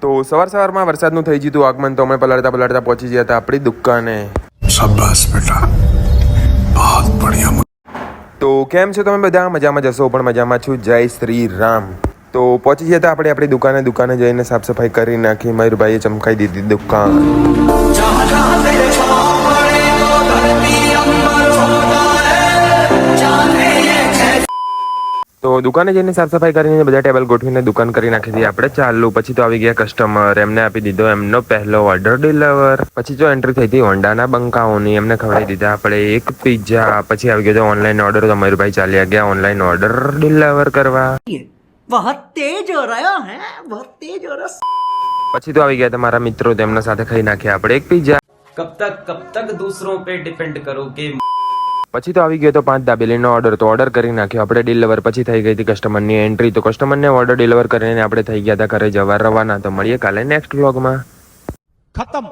તો સવારમાં વરસાદનું થઈ ગયું હતું આગમન, તો અમે પલળતા પહોંચી ગયા હતા આપણી દુકાને. શાબાશ બેટા, બહુત બઢિયા. તો કેમ છો તમે બધા? મજામાં જશો? પણ મજામાં છું. જય શ્રી રામ. તો પહોંચી ગયા હતા આપણે આપણી દુકાને જઈને સાફ સફાઈ કરી નાખી. મયુરભાઈએ ચમકાઈ દીધી દુકાન. તો દુકાને જઈને સાફ સફાઈ કરીને બધા ટેબલ ગોઠવીને દુકાન કરી નાખી હતી આપણે ચાલુ. પછી તો આવી ગયા કસ્ટમર, એમને આપી દીધો એમનો પહેલો ઓર્ડર ડિલિવર. પછી જો એન્ટ્રી થઈ હતી હોન્ડાના બંકાઓની, એમને ખવડાવી દીધા આપણે એક પિઝા. પછી આવી ગયો ઓનલાઈન ઓર્ડર, તો મયુરભાઈ ચાલ્યા ગયા ઓનલાઈન ઓર્ડર ડિલિવર કરવા. बहुत तेज हो रहा है, बहुत तेज हो रहा. પછી તો આવી ગયા તમારા મિત્રો, તેમના સાથે ખાઈ નાખ્યા આપણે એક પિઝા. कब तक दूसरों पे डिपेंड करोगे. પછી તો આવી ગયો તો 5 દાબેલીનો ઓર્ડર, તો ઓર્ડર કરી નાખ્યો આપણે ડિલિવર. પછી થઈ ગઈ હતી કસ્ટમરની એન્ટ્રી, તો કસ્ટમરને ઓર્ડર ડિલિવર કરીને આપણે થઈ ગયા હતા ઘરે જવા રવાના. તો મળીએ કાલે નેક્સ્ટ વ્લોગમાં. खत्म.